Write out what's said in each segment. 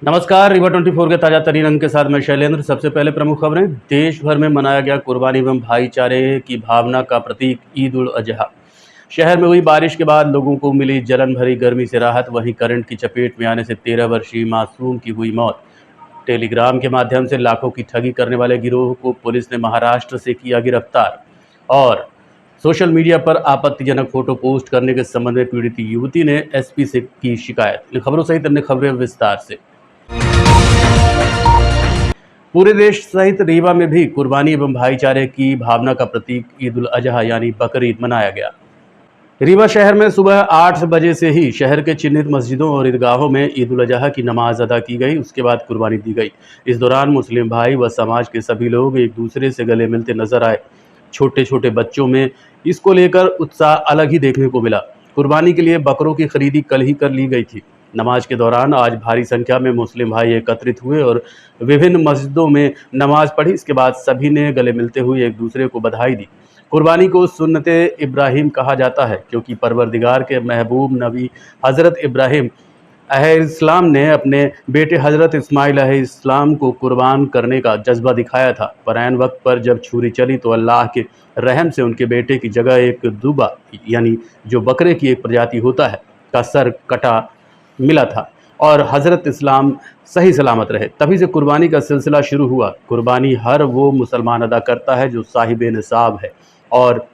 नमस्कार, रिवा 24 के ताजा तरीन अंक के साथ मैं शैलेंद्र। सबसे पहले प्रमुख खबरें। देश भर में मनाया गया कुर्बानी एवं भाईचारे की भावना का प्रतीक ईद उल अजहा। शहर में हुई बारिश के बाद लोगों को मिली जलन भरी गर्मी से राहत। वहीं करंट की चपेट में आने से 13 वर्षीय मासूम की हुई मौत। टेलीग्राम के माध्यम से लाखों की ठगी करने वाले गिरोह को पुलिस ने महाराष्ट्र से किया गिरफ्तार। और सोशल मीडिया पर आपत्तिजनक फोटो पोस्ट करने के संबंध में पीड़ित युवती ने एसपी से की शिकायत। इन खबरों सहित अन्य खबरें विस्तार से। पूरे देश सहित रीवा में भी कुर्बानी एवं भाईचारे की भावना का प्रतीक ईद उल अजहा यानी बकरीद मनाया गया। रीवा शहर में सुबह 8 बजे से ही शहर के चिन्हित मस्जिदों और ईदगाहों में ईद उल अजहा की नमाज अदा की गई। उसके बाद कुर्बानी दी गई। इस दौरान मुस्लिम भाई व समाज के सभी लोग एक दूसरे से गले मिलते नजर आए। छोटे छोटे बच्चों में इसको लेकर उत्साह अलग ही देखने को मिला। कुर्बानी के लिए बकरों की खरीदी कल ही कर ली गई थी। नमाज के दौरान आज भारी संख्या में मुस्लिम भाई एकत्रित हुए और विभिन्न मस्जिदों में नमाज पढ़ी। इसके बाद सभी ने गले मिलते हुए एक दूसरे को बधाई दी। कुर्बानी को सुन्नते इब्राहिम कहा जाता है क्योंकि परवरदिगार के महबूब नबी हज़रत इब्राहिम अलैहिस्सलाम ने अपने बेटे हज़रत इस्माइल अलैहिस्सलाम को कुर्बान करने का जज्बा दिखाया था। पर ऐन वक्त पर जब छुरी चली तो अल्लाह के रहम से उनके बेटे की जगह एक दूबा यानी जो बकरे की एक प्रजाति होता है का सर कटा मिला था और हज़रत इस्लाम सही सलामत रहे। तभी से कुर्बानी का सिलसिला शुरू हुआ। कुर्बानी हर वो मुसलमान अदा करता है जो साहिब निसाब है और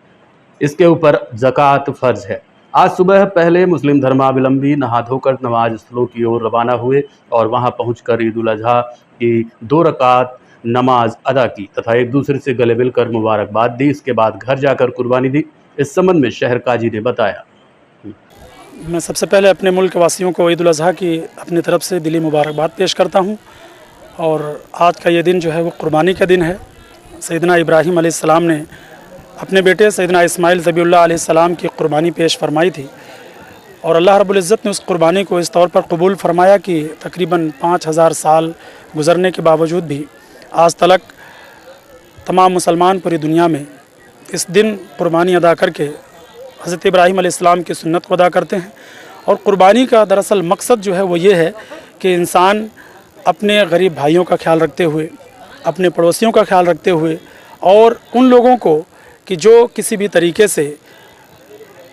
इसके ऊपर ज़कात फ़र्ज है। आज सुबह पहले मुस्लिम धर्मावलंबी नहा धोकर नमाज स्थलों की ओर रवाना हुए और वहां पहुंचकर ईद उल अजहा की 2 रकात नमाज अदा की तथा एक दूसरे से गले मिलकर मुबारकबाद दी। इसके बाद घर जाकर कुर्बानी दी। इस संबंध में शहर काजी ने बताया। मैं सबसे पहले अपने मुल्क वासियों को ईद उल अजहा की अपनी तरफ से दिली मुबारकबाद पेश करता हूं। और आज का ये दिन जो है वो कुर्बानी का दिन है। सैयदना इब्राहीम अलैहिस्सलाम ने अपने बेटे सैयदना इस्माइल ज़बीउल्लाह अलैहिस्सलाम की कुर्बानी पेश फरमाई थी और अल्लाह रब्बुल इज़्ज़त ने उस कुर्बानी को इस तौर पर कबूल फरमाया कि तकरीबन 5000 साल गुज़रने के बावजूद भी आज तक तमाम मुसलमान पूरी दुनिया में इस दिन कुर्बानी अदा करके हज़रत इब्राहीम अलैहिस्सलाम की सुन्नत को अदा करते हैं। और कुर्बानी का दरअसल मकसद जो है वो ये है कि इंसान अपने गरीब भाइयों का ख्याल रखते हुए, अपने पड़ोसियों का ख्याल रखते हुए और उन लोगों को कि जो किसी भी तरीके से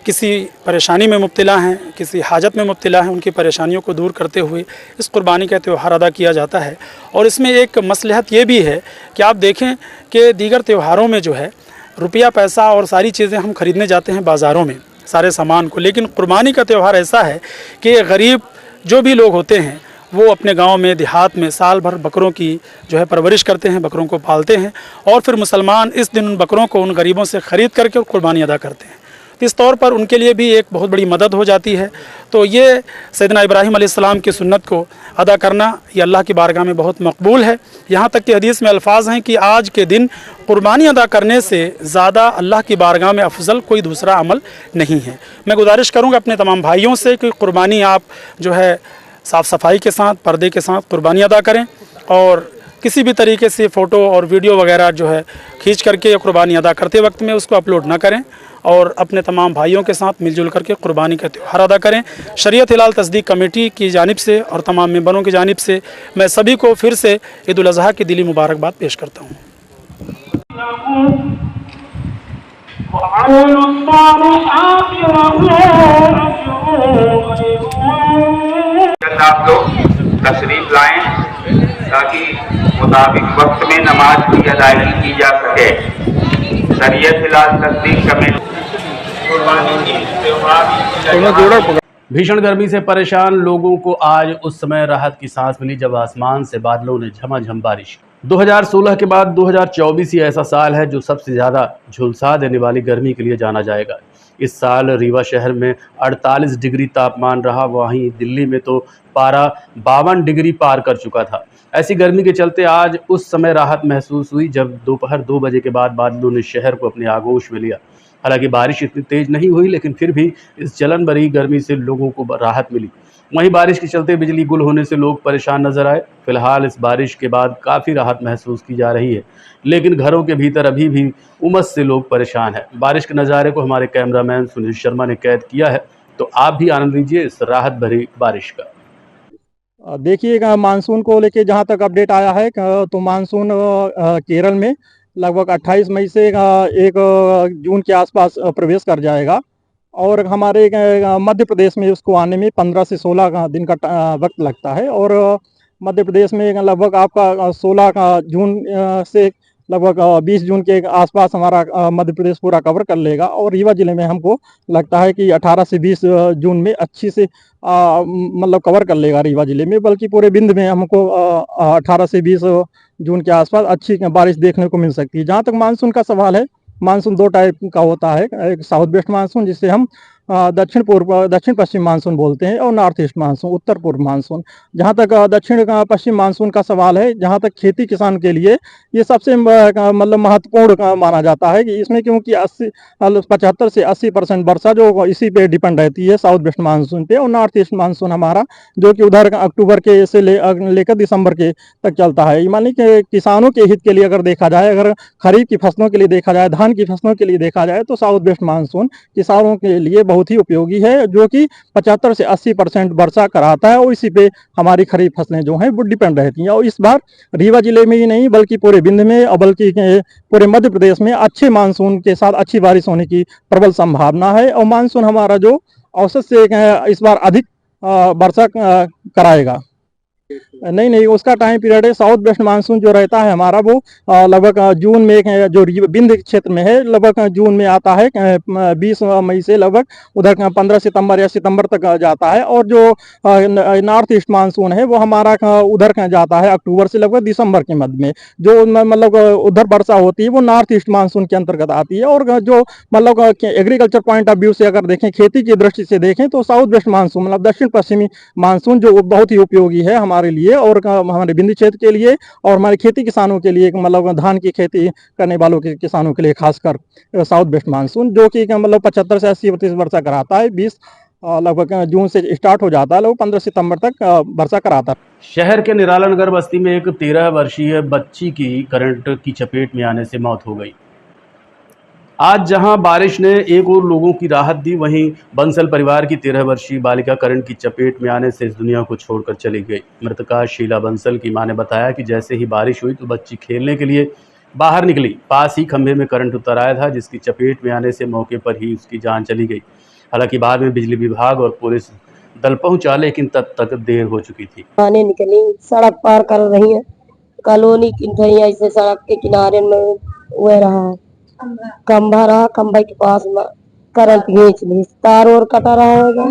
किसी परेशानी में मुब्तला हैं, किसी हाजत में मुब्तला हैं, उनकी परेशानियों को दूर करते हुए इस कुर्बानी का त्यौहार अदा किया जाता है। और इसमें एक मसलहत ये भी है कि आप देखें कि दीगर त्योहारों में जो है रुपया पैसा और सारी चीज़ें हम ख़रीदने जाते हैं बाज़ारों में सारे सामान को, लेकिन कुर्बानी का त्यौहार ऐसा है कि गरीब जो भी लोग होते हैं वो अपने गांव में देहात में साल भर बकरों की जो है परवरिश करते हैं, बकरों को पालते हैं और फिर मुसलमान इस दिन उन बकरों को उन गरीबों से ख़रीद करके कुर्बानी अदा करते हैं। तो इस तौर पर उनके लिए भी एक बहुत बड़ी मदद हो जाती है। तो ये सैयदना इब्राहीम अलैहिस्सलाम की सुन्नत को अदा करना ये अल्लाह की बारगाह में बहुत मकबूल है। यहाँ तक कि हदीस में अल्फाज हैं कि आज के दिन कुर्बानी अदा करने से ज़्यादा अल्लाह की बारगाह में अफजल कोई दूसरा अमल नहीं है। मैं गुजारिश करूँगा अपने तमाम भाइयों से कि कुर्बानी आप जो है साफ़ सफाई के साथ, पर्दे के साथ कुर्बानी अदा करें और किसी भी तरीके से फ़ोटो और वीडियो वगैरह जो है खींच करके कुर्बानी अदा करते वक्त में उसको अपलोड ना करें और अपने तमाम भाइयों के साथ मिलजुल करके कुर्बानी का त्यौहार अदा करें। शरीयत हिलाल तस्दीक कमेटी की जानिब से और तमाम मेंबरों की जानिब से मैं सभी को फिर से ईद उल अजहा की दिली मुबारकबाद पेश करता हूँ। आप लोग तशरीफ लाएं ताकि मुताबिक वक्त में नमाज की अदायगी की जा सके। शरीयत हिलाल तस्दीक कमेटी भीषण गर्मी से परेशान लोगों को आज उस समय राहत की सांस मिली जब आसमान से बादलों ने झमाझम बारिश। 2016 के बाद 2024 ही ऐसा साल है जो सबसे ज़्यादा झुलसा देने वाली गर्मी के लिए जाना जाएगा। इस साल रीवा शहर में 48 डिग्री तापमान रहा। वहीं दिल्ली में तो पारा 52 डिग्री पार कर चुका था। ऐसी गर्मी के चलते आज उस समय राहत महसूस हुई जब दोपहर 2 बजे के बाद बादलों ने शहर को अपने आगोश में लिया। हालांकि बारिश इतनी तेज नहीं हुई, लेकिन फिर भी इस जलन भरी गर्मी से लोगों को राहत मिली। वहीं बारिश के चलते बिजली गुल होने से लोग परेशान नजर आए। फिलहाल इस बारिश के बाद काफ़ी राहत महसूस की जा रही है, लेकिन घरों के भीतर अभी भी उमस से लोग परेशान हैं। बारिश के नज़ारे को हमारे कैमरामैन सुनील शर्मा ने कैद किया है, तो आप भी आनंद लीजिए इस राहत भरी बारिश का। देखिए मानसून को लेके जहाँ तक अपडेट आया है तो मानसून केरल में लगभग 28 मई से 1 जून के आसपास प्रवेश कर जाएगा और हमारे मध्य प्रदेश में उसको आने में 15 से 16 दिन का वक्त लगता है और मध्य प्रदेश में लगभग आपका 16 जून से लगभग 20 जून के आसपास हमारा मध्य प्रदेश पूरा कवर कर लेगा और रीवा जिले में हमको लगता है कि 18 से 20 जून में अच्छी से मतलब कवर कर लेगा रीवा जिले में, बल्कि पूरे बिंद में हमको 18 से 20 जून के आसपास अच्छी बारिश देखने को मिल सकती है। जहाँ तक मानसून का सवाल है, मानसून 2 टाइप का होता है, एक साउथ वेस्ट मानसून जिसे हम दक्षिण पश्चिम मानसून बोलते हैं और नॉर्थ ईस्ट मानसून, उत्तर पूर्व मानसून। जहाँ तक दक्षिण पश्चिम मानसून का सवाल है, जहाँ तक खेती किसान के लिए ये सबसे मतलब महत्वपूर्ण माना जाता है कि इसमें क्योंकि 75 से 80% वर्षा जो इसी पे डिपेंड रहती है साउथ वेस्ट मानसून पे, और नॉर्थ ईस्ट मानसून हमारा जो कि उधर अक्टूबर के से लेकर दिसंबर के तक चलता है। मानी कि किसानों के हित के लिए अगर देखा जाए, अगर खरीफ की फसलों के लिए देखा जाए, धान की फसलों के लिए देखा जाए, तो साउथ वेस्ट मानसून किसानों के लिए बहुत ही उपयोगी है, जो कि 75 से 80% वर्षा कराता है और इसी पे हमारी खरीफ फसलें जो हैं वो डिपेंड रहती हैं। और इस बार रीवा जिले में ही नहीं बल्कि पूरे बिंद में और बल्कि पूरे मध्य प्रदेश में अच्छे मानसून के साथ अच्छी बारिश होने की प्रबल संभावना है और मानसून हमारा जो औसत से इस बार अधिक वर्षा कराएगा। नहीं, उसका टाइम पीरियड है, साउथ वेस्ट मानसून जो रहता है हमारा वो लगभग जून में जो बिंद क्षेत्र में है लगभग जून में आता है, 20 मई से लगभग उधर 15 सितंबर या सितंबर तक जाता है, और जो नॉर्थ ईस्ट मानसून है वो हमारा उधर जाता है अक्टूबर से लगभग दिसंबर के मध्य में। जो मतलब उधर वर्षा होती है वो नॉर्थ ईस्ट मानसून के अंतर्गत आती है। और जो मतलब एग्रीकल्चर पॉइंट ऑफ व्यू से अगर देखें, खेती की दृष्टि से देखें, तो साउथ वेस्ट मानसून मतलब दक्षिण पश्चिमी मानसून जो बहुत ही उपयोगी है हमारे लिए और हमारे बिंदी क्षेत्र के लिए और हमारे खेती किसानों के लिए, मतलब धान की खेती करने वालों के किसानों के लिए खासकर साउथ वेस्ट मानसून जो कि मतलब 75 से 80% वर्षा कराता है। 20 लगभग जून से स्टार्ट हो जाता है, लगभग 15 सितंबर तक वर्षा कराता है। शहर के निराला नगर बस्ती में एक 13 वर्षीय बच्ची की करंट की चपेट में आने से मौत हो गई। आज जहां बारिश ने एक और लोगों की राहत दी, वहीं बंसल परिवार की 13 वर्षीय बालिका करंट की चपेट में आने से इस दुनिया को छोड़कर चली गई। मृतका शीला बंसल की मां ने बताया कि जैसे ही बारिश हुई तो बच्ची खेलने के लिए बाहर निकली, पास ही खंभे में करंट उतर आया था, जिसकी चपेट में आने से मौके पर ही उसकी जान चली गई। हालांकि बाद में बिजली विभाग और पुलिस दल पहुंचा, लेकिन तब तक देर हो चुकी थी। आने निकली, सड़क पार कर रही है, कॉलोनी ऐसे सड़क के किनारे में हुए रहा, खंभा रहा, खंभे के पास में करंट खींच ली, तार और कटा रहा होगा,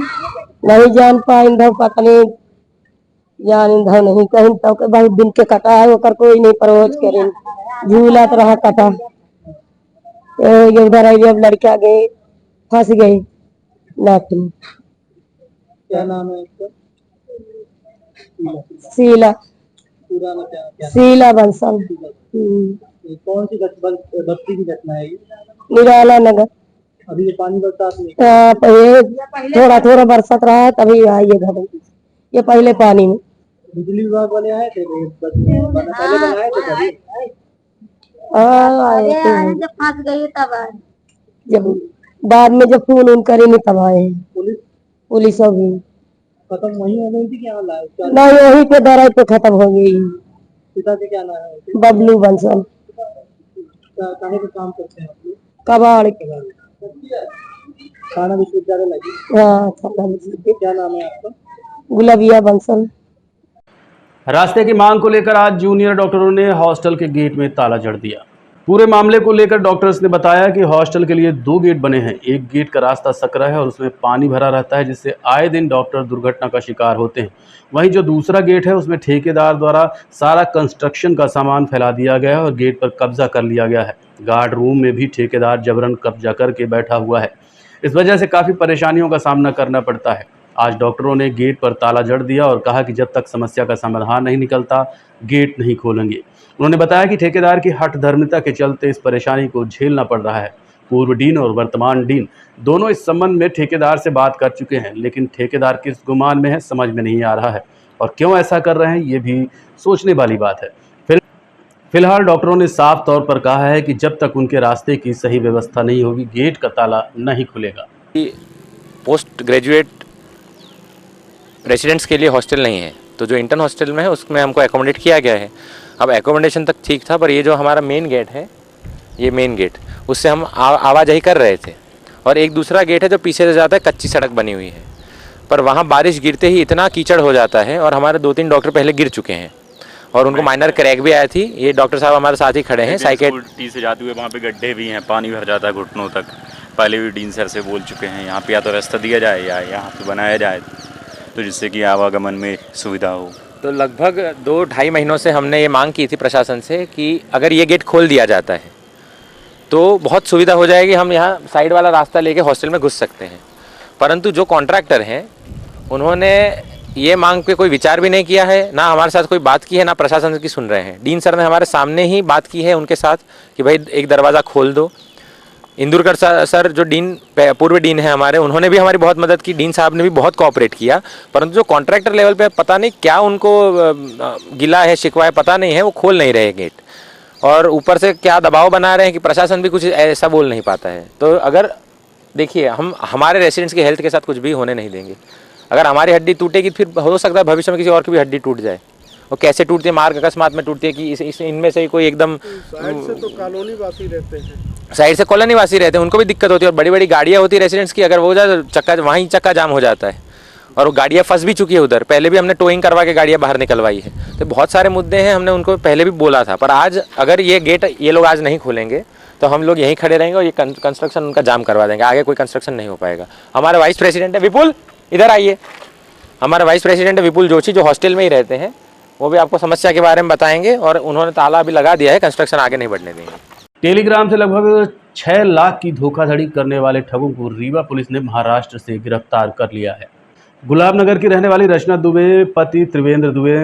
नहीं जान पाए इंधव पता नहीं जान इंधव नहीं कहीं तो के बहुत दिन के कटा है, ओकर कोई नहीं परवोज करे, झूला तो रहा कटा। उधर आई जब लड़का गए फंस गए नाक में। क्या नाम है उसका? शीला, पूरा नाम क्या? शीला बंसल। कौन सी बस्ती की घटना है ये? निराला नगर। अभी ये पानी बरसात में थोड़ा थोड़ा बरसात रहा है तभी आई ये घर, ये पहले पानी में। बिजली विभाग वाले आए थे, पहले बनाए थे कभी? जब फंस गई तब आए, जब बाद में जब फोन उन करे नहीं तब आए। पुलिस अभी खत्म वही हो गई थी, क्या लाए? नहीं, वही पे दराई पे खत्म हो गई। पिता से क्या नाम है? बबलू बंसल। कहाँ पे काम करते हैं आप लोग? कबाड़। थाना विश्वविद्यालय लगी? हाँ, थाना विश्वविद्यालय। क्या नाम है आपका? गुलाबिया बंसल। रास्ते की मांग को लेकर आज जूनियर डॉक्टरों ने हॉस्टल के गेट में ताला जड़ दिया। पूरे मामले को लेकर डॉक्टर्स ने बताया कि हॉस्टल के लिए 2 गेट बने हैं। एक गेट का रास्ता सकरा है और उसमें पानी भरा रहता है, जिससे आए दिन डॉक्टर दुर्घटना का शिकार होते हैं। वहीं जो दूसरा गेट है उसमें ठेकेदार द्वारा सारा कंस्ट्रक्शन का सामान फैला दिया गया है और गेट पर कब्जा कर लिया गया है। गार्ड रूम में भी ठेकेदार जबरन कब्जा करके बैठा हुआ है। इस वजह से काफ़ी परेशानियों का सामना करना पड़ता है। आज डॉक्टरों ने गेट पर ताला जड़ दिया और कहा कि जब तक समस्या का समाधान नहीं निकलता गेट नहीं खोलेंगे। उन्होंने बताया कि ठेकेदार की हठधर्मिता के चलते इस परेशानी को झेलना पड़ रहा है। पूर्व डीन और वर्तमान डीन दोनों इस संबंध में ठेकेदार से बात कर चुके हैं, लेकिन ठेकेदार किस गुमान में है समझ में नहीं आ रहा है और क्यों ऐसा कर रहे हैं ये भी सोचने वाली बात है। फिलहाल डॉक्टरों ने साफ तौर पर कहा है कि जब तक उनके रास्ते की सही व्यवस्था नहीं होगी गेट का ताला नहीं खुलेगा। पोस्ट ग्रेजुएट रेसिडेंट्स के लिए हॉस्टल नहीं है, तो जो इंटर्न हॉस्टल में है उसमें हमको एकोमोडेट किया गया है। अब एकोमोडेशन तक ठीक था, पर ये जो हमारा मेन गेट है, ये मेन गेट, उससे हम आवाजाही कर रहे थे। और एक दूसरा गेट है जो पीछे से जाता है, कच्ची सड़क बनी हुई है, पर वहाँ बारिश गिरते ही इतना कीचड़ हो जाता है। और हमारे 2-3 डॉक्टर पहले गिर चुके हैं और उनको माइनर क्रैक भी आया थी। ये डॉक्टर साहब हमारे साथ ही खड़े हैं। साइकेट्री से जाते हुए वहाँ पे गड्ढे भी हैं, पानी भर जाता है घुटनों तक। पहले भी डीन सर से बोल चुके हैं यहाँ पे या तो रास्ता दिया जाए या यहाँ पे बनाया जाए, तो जिससे कि आवागमन में सुविधा हो। तो लगभग 2-2.5 महीनों से हमने ये मांग की थी प्रशासन से कि अगर ये गेट खोल दिया जाता है तो बहुत सुविधा हो जाएगी, हम यहाँ साइड वाला रास्ता लेके हॉस्टल में घुस सकते हैं। परंतु जो कॉन्ट्रैक्टर हैं उन्होंने ये मांग पे कोई विचार भी नहीं किया है, ना हमारे साथ कोई बात की है, ना प्रशासन की सुन रहे हैं। डीन सर ने हमारे सामने ही बात की है उनके साथ कि भाई एक दरवाज़ा खोल दो। इंदुरकर सर जो डीन पूर्व डीन है हमारे, उन्होंने भी हमारी बहुत मदद की। डीन साहब ने भी बहुत कोऑपरेट किया, परंतु जो कॉन्ट्रैक्टर लेवल पे पता नहीं क्या उनको गिला है, शिकवा है, पता नहीं है, वो खोल नहीं रहे गेट। और ऊपर से क्या दबाव बना रहे हैं कि प्रशासन भी कुछ ऐसा बोल नहीं पाता है। तो अगर देखिए, हम हमारे रेसिडेंट्स की हेल्थ के साथ कुछ भी होने नहीं देंगे। अगर हमारी हड्डी टूटेगी फिर हो सकता है भविष्य में किसी और की भी हड्डी टूट जाए। और कैसे टूटती है, मार्ग अकस्मात में टूटती है कि इनमें से कोई एकदम साइड से तो कॉलोनी वासी रहते हैं, साइड से कॉलोनी वासी रहते हैं, उनको भी दिक्कत होती है। और बड़ी बड़ी गाड़ियाँ होती है रेसिडेंट्स की, अगर वो जाए तो चक्का वहीं चक्का जाम हो जाता है। और वो गाड़ियाँ फंस भी चुकी है उधर, पहले भी हमने टोइंग करवा के गाड़ियाँ बाहर निकलवाई है। तो बहुत सारे मुद्दे हैं, हमने उनको पहले भी बोला था। पर आज अगर ये गेट ये लोग आज नहीं खोलेंगे तो हम लोग यहीं खड़े रहेंगे और ये कंस्ट्रक्शन उनका जाम करवा देंगे। आगे कोई कंस्ट्रक्शन नहीं हो पाएगा। हमारे वाइस प्रेसिडेंट है विपुल, इधर आइए। हमारे वाइस प्रेसिडेंट है विपुल जोशी, जो हॉस्टल में ही रहते हैं, वो भी आपको समस्या के बारे में बताएंगे। और उन्होंने ताला भी लगा दिया है, कंस्ट्रक्शन आगे नहीं बढ़ने देंगे। टेलीग्राम से लगभग 6 लाख की धोखाधड़ी करने वाले ठगों को रीवा पुलिस ने महाराष्ट्र से गिरफ्तार कर लिया है। गुलाबनगर की रहने वाली रचना दुबे पति त्रिवेंद्र दुबे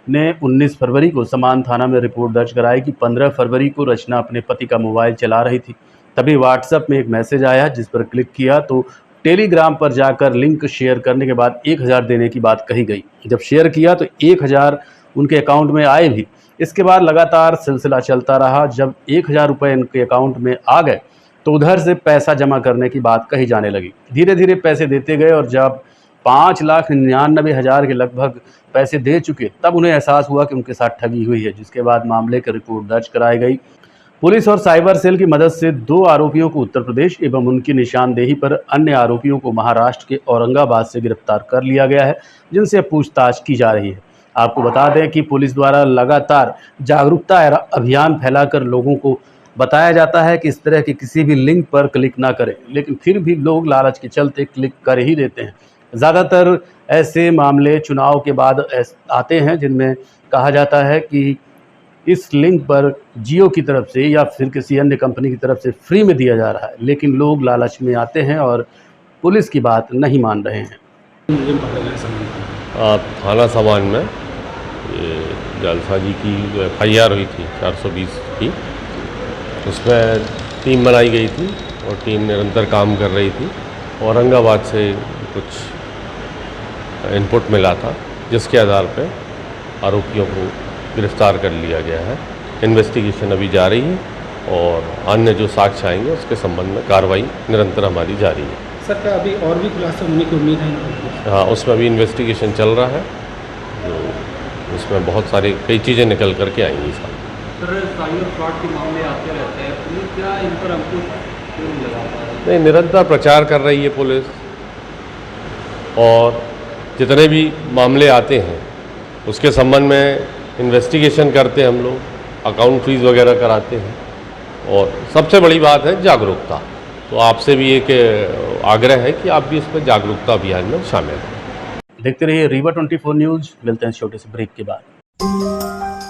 ने 19 फरवरी को समान थाना में रिपोर्ट दर्ज कराई कि 15 फरवरी को रचना अपने पति का मोबाइल चला रही थी। तभी व्हाट्सएप में एक मैसेज आया, जिस पर क्लिक किया तो टेलीग्राम पर जाकर लिंक शेयर करने के बाद 1000 देने की बात कही गई। जब शेयर किया तो 1000 उनके अकाउंट में आए भी। इसके बाद लगातार सिलसिला चलता रहा। जब 1000 रुपये उनके अकाउंट में आ गए तो उधर से पैसा जमा करने की बात कही जाने लगी। धीरे धीरे पैसे देते गए और जब 5,99,000 के लगभग पैसे दे चुके तब उन्हें एहसास हुआ कि उनके साथ ठगी हुई है, जिसके बाद मामले की रिपोर्ट दर्ज कराई गई। पुलिस और साइबर सेल की मदद से 2 आरोपियों को उत्तर प्रदेश एवं उनकी निशानदेही पर अन्य आरोपियों को महाराष्ट्र के औरंगाबाद से गिरफ्तार कर लिया गया है, जिनसे पूछताछ की जा रही है। आपको बता दें कि पुलिस द्वारा लगातार जागरूकता अभियान फैलाकर लोगों को बताया जाता है कि इस तरह के किसी भी लिंक पर क्लिक ना करें, लेकिन फिर भी लोग लालच के चलते क्लिक कर ही देते हैं। ज़्यादातर ऐसे मामले चुनाव के बाद आते हैं जिनमें कहा जाता है कि इस लिंक पर जियो की तरफ से या फिर किसी अन्य कंपनी की तरफ से फ्री में दिया जा रहा है, लेकिन लोग लालच में आते हैं और पुलिस की बात नहीं मान रहे हैं। थाना सामान में ये जालसाजी की जो FIR हुई थी 420 की, उसमें टीम बनाई गई थी और टीम निरंतर काम कर रही थी। औरंगाबाद से कुछ इनपुट मिला था, जिसके आधार पर आरोपियों को गिरफ्तार कर लिया गया है। इन्वेस्टिगेशन अभी जारी है और अन्य जो साक्ष्य आएंगे उसके संबंध में कार्रवाई निरंतर हमारी जारी है। सर क्या अभी और भी खुलासा होने की उम्मीद है? हाँ, उसमें अभी इन्वेस्टिगेशन चल रहा है, जो उसमें बहुत सारी कई चीज़ें निकल करके आएंगी। सर साइबर फ्रॉड के मामले आते रहते हैं, पुलिस क्या इन पर अंकुश क्यों नहीं लगा पा रही? नहीं, निरंतर प्रचार कर रही है पुलिस, और जितने भी मामले आते हैं उसके संबंध में इन्वेस्टिगेशन करते हैं हम लोग, अकाउंट फ्रीज वगैरह कराते हैं। और सबसे बड़ी बात है जागरूकता। तो आपसे भी एक आग्रह है कि आप भी इस पर जागरूकता अभियान में शामिल हैं। देखते रहिए रीवा 24 न्यूज़। मिलते हैं छोटे से ब्रेक के बाद।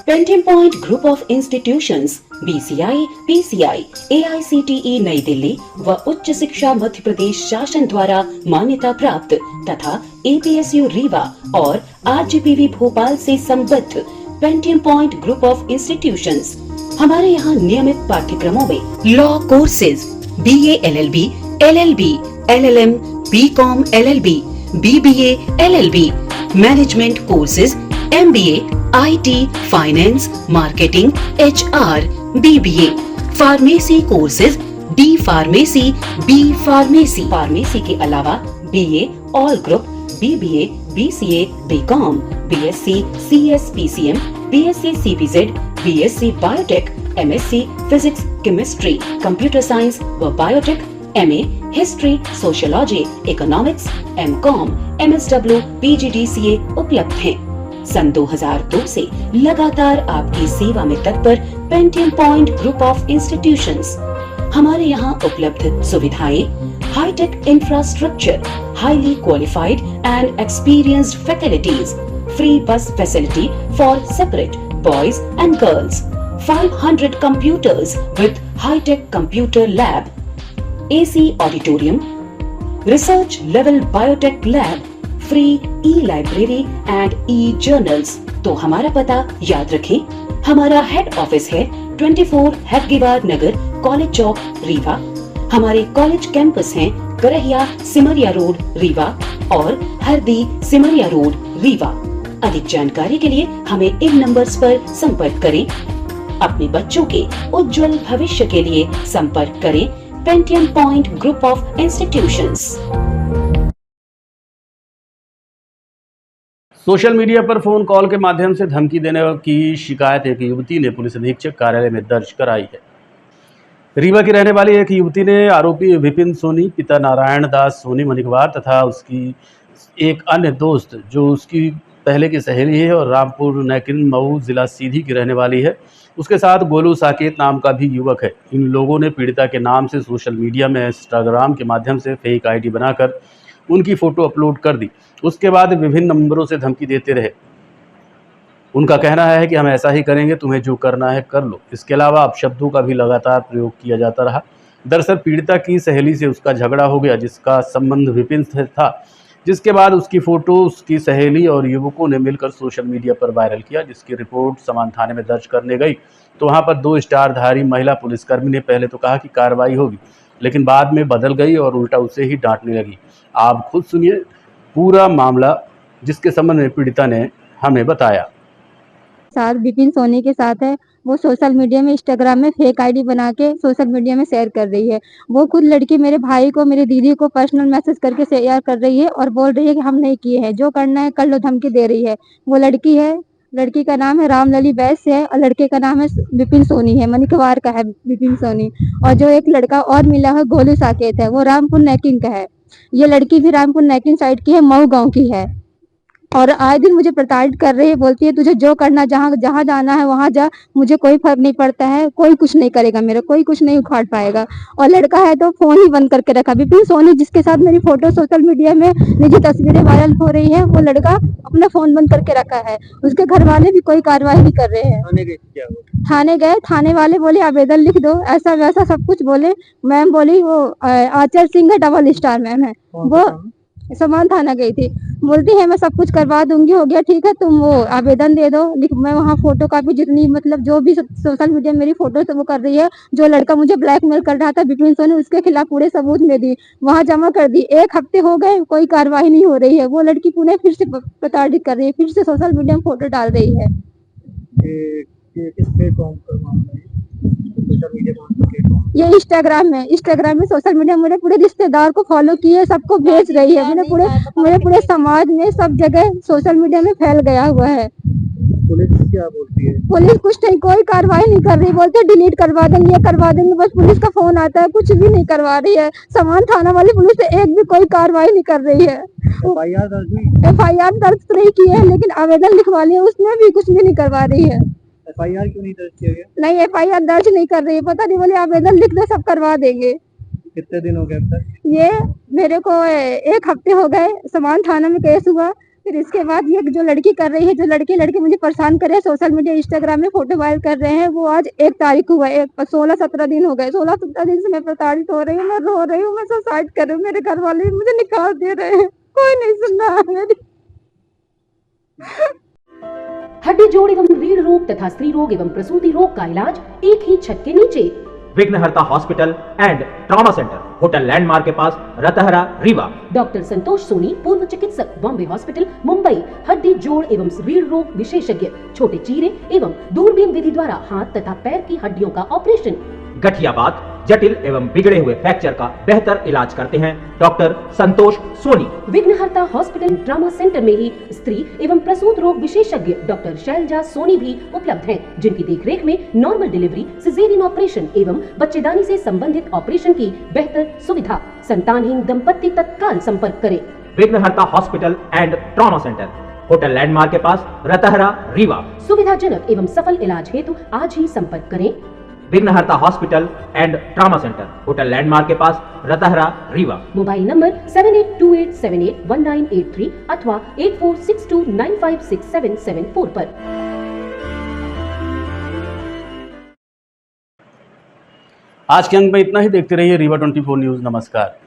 Painting point group of institutions BCI, PCI, AICTE नई दिल्ली व उच्च शिक्षा मध्य प्रदेश शासन द्वारा मान्यता प्राप्त तथा APSU रीवा और RGPV भोपाल से संबद्ध painting point group of institutions. हमारे यहाँ नियमित पाठ्यक्रमों में law courses BA LLB, LLB, LLM, BCom LLB, BBA LLB, management courses MBA, IT, finance, marketing, HR, BBA, pharmacy courses D pharmacy, B pharmacy, pharmacy के अलावा BA all group, BBA, BCA, BCom, BSc, CS, PCM, BSc, CPZ, BSc Biotech, MSc Physics, Chemistry, Computer Science व Biotech, MA History, Sociology, Economics, MCom, MSW, PGDCA उपलब्ध हैं। सन 2002 से लगातार आपकी सेवा में तत्पर Pentium point group of institutions. हमारे यहाँ उपलब्ध सुविधाएं high tech infrastructure, highly qualified and experienced faculties, free bus facility for separate boys and girls, 500 computers with high-tech computer lab, AC auditorium, research level biotech lab, free e-library and e-journals। तो हमारा पता याद रखें, हमारा हेड ऑफिस है 24 हेडगेवार नगर, college चौक, रीवा। हमारे college campus हैं Karahiya Simaria road, Rewa और हरदी सिमरिया रोड, रीवा। अधिक जानकारी के लिए हमें इन नंबर्स पर संपर्क करें। अपने बच्चों के उज्जवल भविष्य के लिए संपर्क करें Pentium point group of institutions. Social media पर फोन कॉल के माध्यम से धमकी देने की शिकायत एक युवती ने पुलिस अधीक्षक कार्यालय में दर्ज कराई है। रीवा की रहने वाली एक युवती ने आरोपी विपिन सोनी, पिता नारायण दास सोनी मनिकवार तथा उसकी एक अन्य दोस्त जो उसकी पहले की सहेली है और रामपुर नैकिन मऊ जिला सीधी की रहने वाली है, उसके साथ गोलू साकेत नाम का भी युवक है। इन लोगों ने पीड़िता के नाम से सोशल मीडिया में इंस्टाग्राम के माध्यम से फेक आईडी बनाकर उनकी फ़ोटो अपलोड कर दी। उसके बाद विभिन्न नंबरों से धमकी देते रहे। उनका कहना है कि हम ऐसा ही करेंगे, तुम्हें जो करना है कर लो। इसके अलावा अपशब्दों का भी लगातार प्रयोग किया जाता रहा। दरअसल पीड़िता की सहेली से उसका झगड़ा हो गया, जिसका संबंध विपिन से था, जिसके बाद उसकी फ़ोटो उसकी सहेली और युवकों ने मिलकर सोशल मीडिया पर वायरल किया, जिसकी रिपोर्ट समान थाने में दर्ज करने गई तो वहाँ पर 2 स्टारधारी महिला पुलिसकर्मी ने पहले तो कहा कि कार्रवाई होगी, लेकिन बाद में बदल गई और उल्टा उसे ही डांटने लगी। आप खुद सुनिए पूरा मामला, जिसके संबंध में पीड़िता ने हमें बताया। साथ विपिन सोनी के साथ है, वो सोशल मीडिया में इंस्टाग्राम में फेक आईडी बना के सोशल मीडिया में शेयर कर रही है। वो खुद लड़की मेरे भाई को, मेरी दीदी को पर्सनल मैसेज करके शेयर कर रही है और बोल रही है कि हम नहीं किए हैं, जो करना है कर लो, धमकी दे रही है। वो लड़की है, लड़की का नाम है रामलली बैस है और लड़के का नाम है विपिन सोनी है, मनिकवार का है विपिन सोनी। और जो एक लड़का और मिला है गोलू साकेत है, वो रामपुर नैकिन का है। ये लड़की भी रामपुर नैकिन साइड की है, मऊ गाँव की है और आए दिन मुझे प्रताड़ित कर रही है। बोलती है तुझे जो करना, जहाँ जहाँ जाना है वहाँ जा, मुझे कोई फर्क नहीं पड़ता है, कोई कुछ नहीं करेगा, मेरा कोई कुछ नहीं उखाड़ पाएगा। और लड़का है तो फोन ही बंद करके रखा। विपिन सोनी जिसके साथ मेरी फोटो सोशल मीडिया में निजी तस्वीरें वायरल हो रही है, वो लड़का अपना फोन बंद करके रखा है। उसके घर वाले भी कोई कार्रवाई नहीं कर रहे हैं। थाने गए, थाने वाले बोले आवेदन लिख दो, ऐसा वैसा सब कुछ बोले। मैम बोली वो आचार सिंह है, डबल स्टार मैम है, वो समान थाना गई थी। बोलती है मैं सब कुछ करवा दूंगी, हो गया ठीक है, तुम वो आवेदन दे दो। मैं वहाँ फोटो कापी जितनी मतलब जो भी सोशल मीडिया मेरी फोटो से वो कर रही है, जो लड़का मुझे ब्लैकमेल कर रहा था विपिन सोनी, उसके खिलाफ पूरे सबूत में दी, वहाँ जमा कर दी। 1 हफ्ते हो गए, कोई कार्रवाई नहीं हो रही है। वो लड़की पुणे फिर से प्रताड़ित कर रही है, फिर से सोशल मीडिया में फोटो डाल रही है। ये इंस्टाग्राम में सोशल मीडिया मेरे पूरे रिश्तेदार को फॉलो किए, सबको भेज रही है। मेरे पूरे समाज में सब जगह सोशल मीडिया में फैल गया हुआ है। पुलिस क्या बोलती है? पुलिस कुछ नहीं, कोई कार्रवाई नहीं कर रही। बोलते हैं डिलीट करवा देंगे, ये करवा देंगे, बस पुलिस का फोन आता है, कुछ भी नहीं करवा रही है। समान थाना वाली पुलिस से एक भी कोई कार्रवाई नहीं कर रही है। FIR दर्ज नहीं की है, लेकिन आवेदन लिखवा लिया, उसमें भी कुछ भी नहीं करवा रही है। FIR क्यों नहीं दर्ज किया गया? नहीं, FIR दर्ज नहीं कर रही है, पता नहीं, बोले आवेदन लिख दो, सब करवा देंगे। कितने दिन हो गए अब तक? ये मेरे को 1 हफ्ते हो गए, समान थाना में केस हुआ। फिर इसके बाद ये जो लड़की कर रही है, जो लड़के मुझे परेशान कर रहे हैं, सोशल मीडिया इंस्टाग्राम में फोटो वायरल कर रहे हैं, वो आज 1 तारीख हुआ है, 16-17 दिन हो गए। 16-17 दिन से मैं प्रताड़ित हो रही हूँ, मैं रो रही हूँ, मैं सुसाइड कर रही हूँ। मेरे घर वाले मुझे निकाल दे रहे हैं, कोई नहीं सुन रहा है मेरी। हड्डी जोड़ एवं रीढ़ रोग तथा स्त्री रोग एवं प्रसूति रोग का इलाज एक ही छत के नीचे। विघ्नहर्ता hospital and trauma centre, hotel landmark के पास, रतहरा, रीवा। डॉक्टर संतोष सोनी, पूर्व चिकित्सक, बॉम्बे हॉस्पिटल, मुंबई। हड्डी जोड़ एवं रीढ़ रोग विशेषज्ञ, छोटे चीरे एवं दूरबीन विधि द्वारा हाथ तथा पैर की हड्डियों का ऑपरेशन। गठिया बात, जटिल एवं बिगड़े हुए फ्रैक्चर का बेहतर इलाज करते हैं डॉक्टर संतोष सोनी। विघ्नहर्ता हॉस्पिटल ट्रॉमा सेंटर में ही स्त्री एवं प्रसूत रोग विशेषज्ञ डॉक्टर शैलजा सोनी भी उपलब्ध हैं, जिनकी देखरेख में नॉर्मल डिलीवरी, सिजेरियन ऑपरेशन एवं बच्चेदानी से संबंधित ऑपरेशन की बेहतर सुविधा। संतानहीन दंपत्ति तत्काल संपर्क करें। विघ्नहर्ता hospital and trauma centre, hotel landmark के पास, रतहरा, रीवा। सुविधाजनक एवं सफल इलाज हेतु आज ही संपर्क करें। विघ्नहर्ता hospital and trauma centre, hotel landmark के पास, रतहरा, रीवा। मोबाइल नंबर 7828781983 अथवा 8462956774 पर। आज के अंक में इतना ही। देखते रहिए रीवा 24 न्यूज़। नमस्कार।